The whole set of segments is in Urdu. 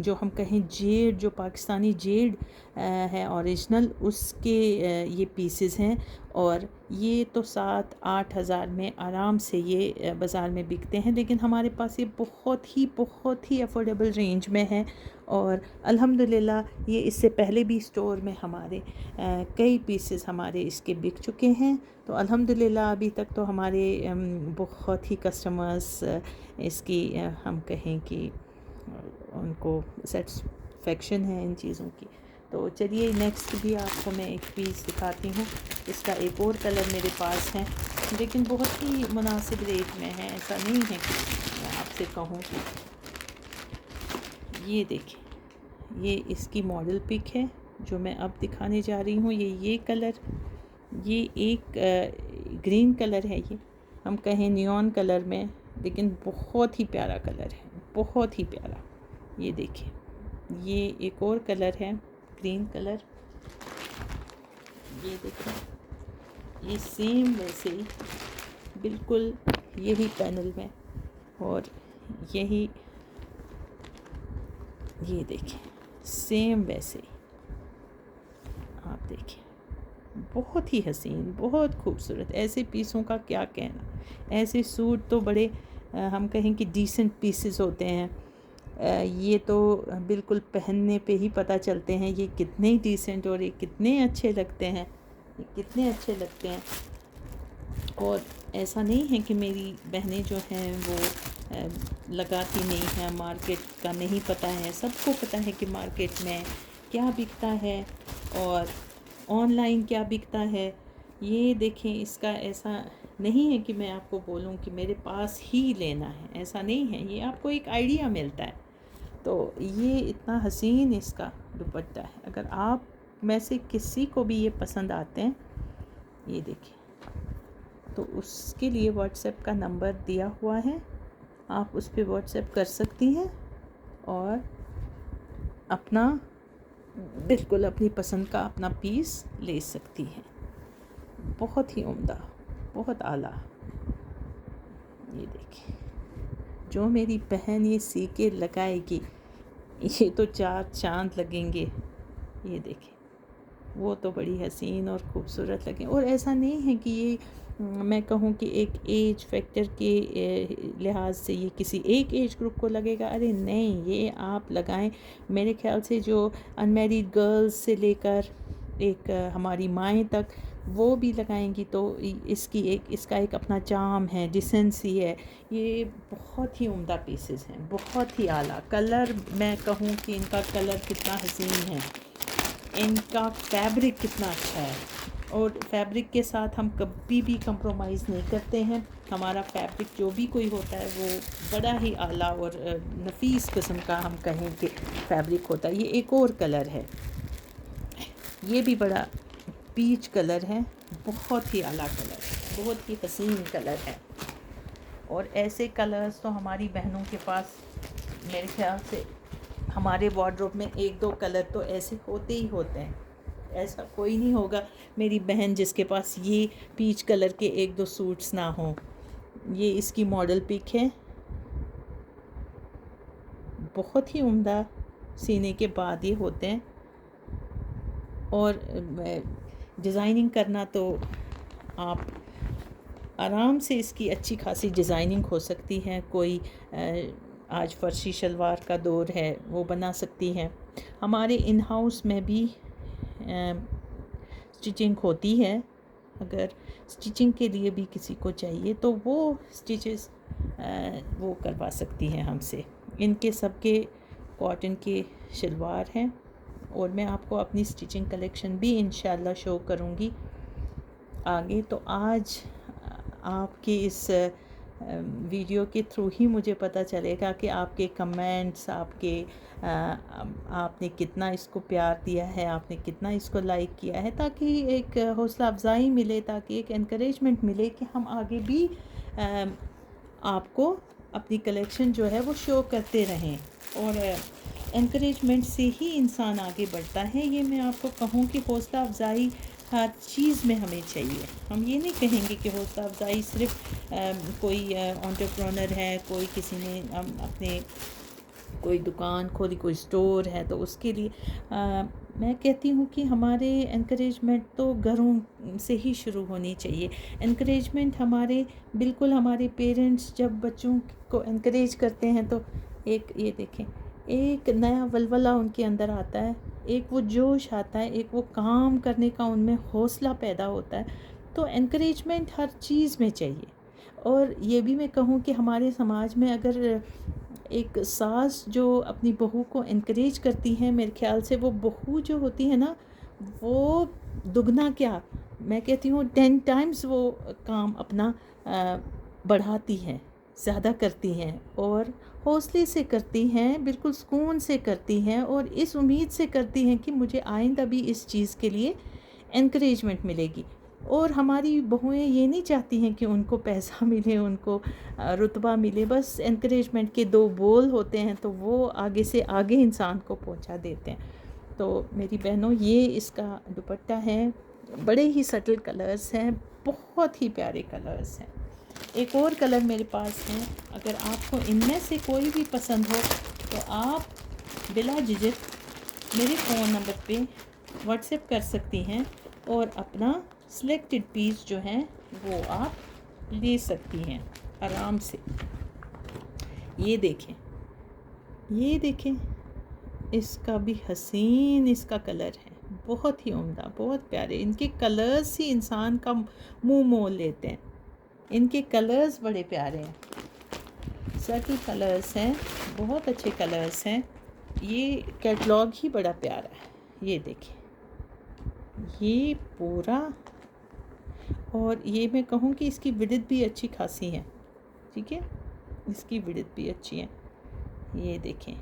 جو ہم کہیں جیڈ، جو پاکستانی جیڈ ہے اوریجنل، اس کے یہ پیسز ہیں، اور یہ تو 7-8 ہزار میں آرام سے یہ بازار میں بکتے ہیں، لیکن ہمارے پاس یہ بہت ہی افورڈیبل رینج میں ہے، اور الحمدللہ یہ اس سے پہلے بھی اسٹور میں ہمارے کئی پیسز ہمارے اس کے بک چکے ہیں، تو الحمدللہ ابھی تک تو ہمارے بہت ہی کسٹمرز اس کی ہم کہیں کہ ان کو سیٹسفیکشن ہے ان چیزوں کی۔ تو چلیے نیکسٹ بھی آپ کو میں ایک پیس دکھاتی ہوں۔ اس کا ایک اور کلر میرے پاس ہے، لیکن بہت ہی مناسب ریٹ میں ہے، ایسا نہیں ہے کہ میں آپ سے کہوں کہ یہ دیکھیں، یہ اس کی ماڈل پک ہے جو میں اب دکھانے جا رہی ہوں۔ یہ کلر، یہ ایک گرین کلر ہے، یہ ہم کہیں نیون کلر میں، لیکن بہت ہی پیارا کلر ہے، بہت ہی پیارا۔ یہ دیکھیں، یہ ایک اور کلر ہے گرین کلر، یہ دیکھیں، یہ سیم ویسے ہی بالکل یہی پینل میں، اور یہی یہ دیکھیں سیم ویسے ہی آپ دیکھیں، بہت ہی حسین، بہت خوبصورت۔ ایسے پیسوں کا کیا کہنا، ایسے سوٹ تو بڑے ہم کہیں کہ ڈیسنٹ پیسز ہوتے ہیں، یہ تو بالکل پہننے پہ ہی پتہ چلتے ہیں یہ کتنے ڈیسنٹ اور یہ کتنے اچھے لگتے ہیں، یہ کتنے اچھے لگتے ہیں۔ اور ایسا نہیں ہے کہ میری بہنیں جو ہیں وہ لگاتی نہیں ہیں، مارکیٹ کا نہیں پتہ ہے، سب کو پتہ ہے کہ مارکیٹ میں کیا بکتا ہے اور آن لائن کیا بکتا ہے۔ یہ دیکھیں، اس کا ایسا نہیں ہے کہ میں آپ کو بولوں کہ میرے پاس ہی لینا ہے، ایسا نہیں ہے، یہ آپ کو ایک آئیڈیا ملتا ہے۔ تو یہ اتنا حسین اس کا دوپٹہ ہے، اگر آپ میں سے کسی کو بھی یہ پسند آتے ہیں، یہ دیکھیں، تو اس کے لیے واٹس ایپ کا نمبر دیا ہوا ہے، آپ اس پہ واٹس ایپ کر سکتی ہیں اور اپنا بالکل اپنی پسند کا اپنا پیس لے سکتی ہیں۔ بہت ہی عمدہ، بہت اعلیٰ۔ یہ دیکھیں، جو میری بہن یہ سی کے لگائے گی، یہ تو 4 چاند لگیں گے۔ یہ دیکھیں، وہ تو بڑی حسین اور خوبصورت لگیں، اور ایسا نہیں ہے کہ یہ میں کہوں کہ ایک ایج فیکٹر کے لحاظ سے یہ کسی ایک ایج گروپ کو لگے گا، ارے نہیں، یہ آپ لگائیں، میرے خیال سے جو ان میریڈ گرلز سے لے کر ایک ہماری مائیں تک وہ بھی لگائیں گی، تو اس کا ایک اپنا چارم ہے، ڈیسنسی ہے۔ یہ بہت ہی عمدہ پیسز ہیں، بہت ہی اعلیٰ کلر، میں کہوں کہ ان کا کلر کتنا حسین ہے، ان کا فیبرک کتنا اچھا ہے، اور فیبرک کے ساتھ ہم کبھی بھی کمپرومائز نہیں کرتے ہیں، ہمارا فیبرک جو بھی کوئی ہوتا ہے وہ بڑا ہی اعلیٰ اور نفیس قسم کا ہم کہیں کہ فیبرک ہوتا ہے۔ یہ ایک اور کلر ہے، یہ بھی بڑا پیچ کلر ہے، بہت ہی اعلیٰ کلر ہے، بہت ہی حسین کلر ہے، اور ایسے کلرز تو ہماری بہنوں کے پاس میرے خیال سے ہمارے وارڈروب میں 1-2 کلر تو ایسے ہوتے ہی ہوتے ہیں، ایسا کوئی نہیں ہوگا میری بہن جس کے پاس یہ پیچ کلر کے 1-2 سوٹس نہ ہوں۔ یہ اس کی ماڈل پک ہے، بہت ہی عمدہ سینے کے بعد یہ ہوتے ہیں، اور ڈیزائننگ کرنا تو آپ آرام سے اس کی اچھی خاصی ڈیزائننگ ہو سکتی ہے، کوئی آج فرشی شلوار کا دور ہے وہ بنا سکتی ہیں، ہمارے ان ہاؤس میں بھی سٹیچنگ ہوتی ہے، اگر سٹیچنگ کے لیے بھی کسی کو چاہیے تو وہ سٹیچز وہ کروا سکتی ہیں ہم سے۔ ان کے سب کے کاٹن کے شلوار ہیں، اور میں آپ کو اپنی سٹیچنگ کلیکشن بھی انشاءاللہ شو کروں گی آگے۔ تو آج آپ کی اس ویڈیو کے تھرو ہی مجھے پتہ چلے گا کہ آپ کے کمنٹس، آپ نے کتنا اس کو پیار دیا ہے، آپ نے کتنا اس کو لائک کیا ہے، تاکہ ایک حوصلہ افزائی ملے، تاکہ ایک انکریجمنٹ ملے کہ ہم آگے بھی آپ کو اپنی کلیکشن جو ہے وہ شو کرتے رہیں، اور انکریجمنٹ سے ہی انسان آگے بڑھتا ہے۔ یہ میں آپ کو کہوں کہ حوصلہ افزائی ہر چیز میں ہمیں چاہیے، ہم یہ نہیں کہیں گے کہ حوصلہ افزائی صرف کوئی انٹرپرونر ہے، کوئی کسی نے اپنے کوئی دکان کھولی، کوئی اسٹور ہے، تو اس کے لیے میں کہتی ہوں کہ ہمارے انکریجمنٹ تو گھروں سے ہی شروع ہونی چاہیے. انکریجمنٹ ہمارے بالکل ہمارے پیرنٹس جب بچوں کو انکریج کرتے ہیں تو ایک یہ دیکھیں ایک نیا ولولہ ان کے اندر آتا ہے، ایک وہ جوش آتا ہے، ایک وہ کام کرنے کا ان میں حوصلہ پیدا ہوتا ہے. تو انکریجمنٹ ہر چیز میں چاہیے. اور یہ بھی میں کہوں کہ ہمارے سماج میں اگر ایک ساس جو اپنی بہو کو انکریج کرتی ہیں، میرے خیال سے وہ بہو جو ہوتی ہے نا، وہ دگنا کیا میں کہتی ہوں 10 ٹائمز وہ کام اپنا بڑھاتی ہیں، زیادہ کرتی ہیں، اور حوصلے سے کرتی ہیں، بالکل سکون سے کرتی ہیں، اور اس امید سے کرتی ہیں کہ مجھے آئندہ بھی اس چیز کے لیے انکریجمنٹ ملے گی. اور ہماری بہوئیں یہ نہیں چاہتی ہیں کہ ان کو پیسہ ملے، ان کو رتبہ ملے، بس انکریجمنٹ کے 2 بول ہوتے ہیں تو وہ آگے سے آگے انسان کو پہنچا دیتے ہیں. تو میری بہنوں یہ اس کا دوپٹہ ہے، بڑے ہی سٹل کلرز ہیں، بہت ہی پیارے کلرز ہیں. ایک اور کلر میرے پاس ہیں، اگر آپ کو ان میں سے کوئی بھی پسند ہو تو آپ بلا جھجک میرے فون نمبر پہ واٹس ایپ کر سکتی ہیں اور اپنا سلیکٹڈ پیس جو ہیں وہ آپ لے سکتی ہیں آرام سے. یہ دیکھیں اس کا بھی حسین اس کا کلر ہے، بہت ہی عمدہ، بہت پیارے. ان کے کلرز ہی انسان کا منہ مول لیتے ہیں. ان کے کلرز بڑے پیارے ہیں، سٹل کلرز ہیں، بہت اچھے کلرز ہیں. یہ کیٹلاگ ہی بڑا پیارا ہے. یہ دیکھیں یہ پورا، اور یہ میں کہوں کہ اس کی وڈتھ بھی اچھی خاصی ہے. ٹھیک ہے، اس کی وڈتھ بھی اچھی ہے. یہ دیکھیں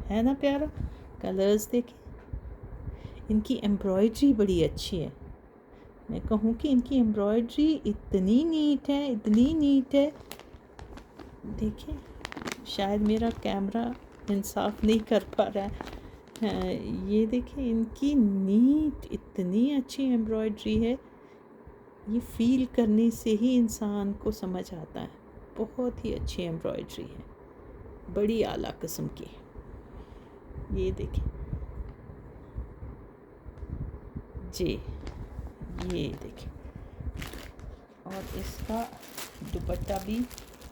ہے نا پیارا کلرز. دیکھیں ان کی ایمبرائڈری بڑی اچھی ہے. میں کہوں کہ ان کی ایمبرائڈری اتنی نیٹ ہے. دیکھیں شاید میرا کیمرہ انصاف نہیں کر پا رہا ہے. یہ دیکھیں ان کی نیٹ اتنی اچھی ایمبرائڈری ہے، یہ فیل کرنے سے ہی انسان کو سمجھ آتا ہے. بہت ہی اچھی ایمبرائڈری ہے، بڑی اعلیٰ قسم کی. یہ دیکھیں جی، یہ دیکھیں. اور اس کا دوپٹہ بھی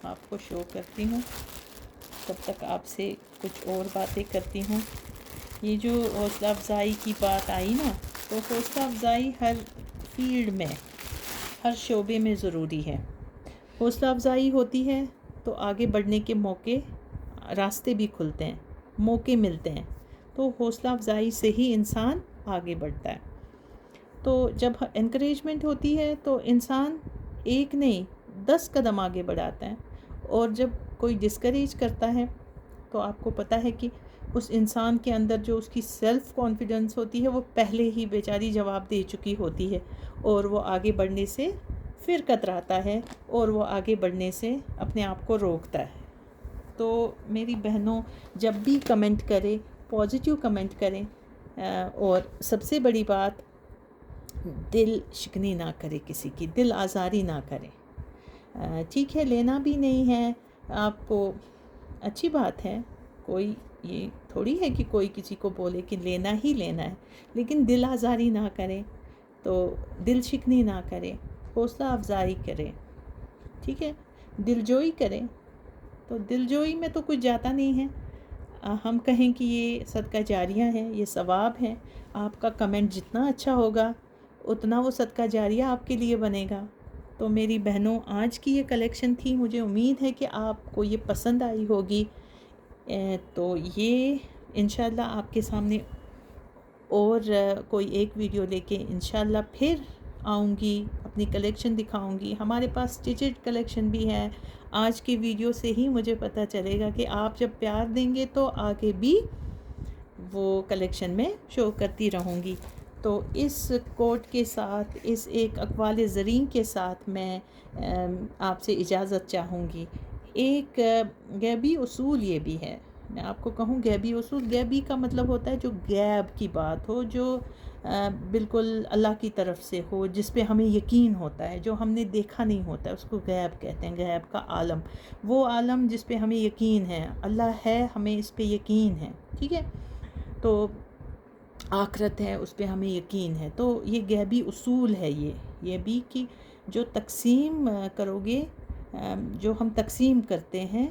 آپ کو شو کرتی ہوں، تب تک آپ سے کچھ اور باتیں کرتی ہوں. یہ جو حوصلہ افزائی کی بات آئی نا، تو حوصلہ افزائی ہر فیلڈ میں، ہر شعبے میں ضروری ہے. حوصلہ افزائی ہوتی ہے تو آگے بڑھنے کے راستے بھی کھلتے ہیں، موقع ملتے ہیں. تو حوصلہ افزائی سے ہی انسان آگے بڑھتا ہے. تو جب انکریجمنٹ ہوتی ہے تو انسان ایک نہیں 10 قدم آگے بڑھاتا ہے. اور جب کوئی ڈسکریج کرتا ہے تو آپ کو پتہ ہے کہ اس انسان کے اندر جو اس کی سیلف کانفیڈنس ہوتی ہے وہ پہلے ہی بیچاری جواب دے چکی ہوتی ہے، اور وہ آگے بڑھنے سے پھر کتراتا ہے، اور وہ آگے بڑھنے سے اپنے آپ کو روکتا ہے. تو میری بہنوں جب بھی کمنٹ کرے پازیٹیو کمنٹ کریں، اور سب سے بڑی بات دل شکنی نہ کرے، کسی کی دل آزاری نہ کریں. ٹھیک ہے لینا بھی نہیں ہے آپ کو، اچھی بات ہے، کوئی یہ تھوڑی ہے کہ کوئی کسی کو بولے کہ لینا ہی لینا ہے، لیکن دل آزاری نہ کریں، تو دل شکنی نہ کریں، حوصلہ افزائی کریں. ٹھیک ہے، دل جوئی کریں. تو دل جوئی میں تو کچھ جاتا نہیں ہے. ہم کہیں کہ یہ صدقہ جاریہ ہے، یہ ثواب ہے. آپ کا کمنٹ جتنا اچھا ہوگا اتنا وہ صدقہ جاریہ آپ کے لیے بنے گا. تو میری بہنوں آج کی یہ کلیکشن تھی، مجھے امید ہے کہ آپ کو یہ پسند آئی ہوگی. تو یہ انشاءاللہ آپ کے سامنے اور کوئی ایک ویڈیو لے کے انشاءاللہ پھر آؤں گی، اپنی کلیکشن دکھاؤں گی. ہمارے پاس سٹیچڈ کلیکشن بھی ہے. آج کی ویڈیو سے ہی مجھے پتہ چلے گا کہ آپ جب پیار دیں گے تو آگے بھی وہ کلیکشن میں شو کرتی رہوں گی. تو اس کوٹ کے ساتھ، اس ایک اقوال زرین کے ساتھ میں آپ سے اجازت چاہوں گی. ایک غیبی اصول یہ بھی ہے، میں آپ کو کہوں غیبی اصول، غیبی کا مطلب ہوتا ہے جو غیب کی بات ہو، جو بالکل اللہ کی طرف سے ہو، جس پہ ہمیں یقین ہوتا ہے، جو ہم نے دیکھا نہیں ہوتا ہے، اس کو غیب کہتے ہیں، غیب کا عالم، وہ عالم جس پہ ہمیں یقین ہے، اللہ ہے، ہمیں اس پہ یقین ہے، ٹھیک ہے، تو آخرت ہے، اس پہ ہمیں یقین ہے، تو یہ غیبی اصول ہے، یہ بھی کہ جو تقسیم کرو گے، جو ہم تقسیم کرتے ہیں،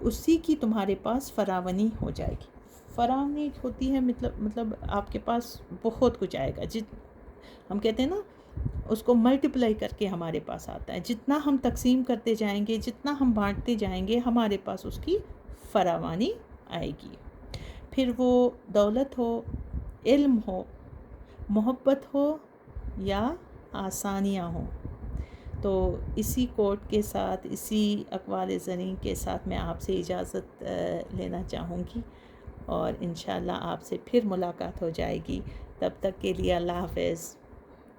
اسی کی تمہارے پاس فراوانی ہو جائے گی۔ فراوانی ہوتی ہے مطلب آپ کے پاس بہت کچھ آئے گا، ہم کہتے ہیں نا، اس کو ملٹیپلائی کر کے ہمارے پاس آتا ہے، جتنا ہم تقسیم کرتے جائیں گے، جتنا ہم بانٹتے جائیں گے، ہمارے پاس اس کی فراوانی آئے گی۔ پھر وہ دولت ہو، علم ہو، محبت ہو یا آسانیاں ہوں۔ تو اسی کوٹ کے ساتھ، اسی اقوال زرین کے ساتھ میں آپ سے اجازت لینا چاہوں گی، اور انشاءاللہ آپ سے پھر ملاقات ہو جائے گی۔ تب تک کے لیے اللہ حافظ۔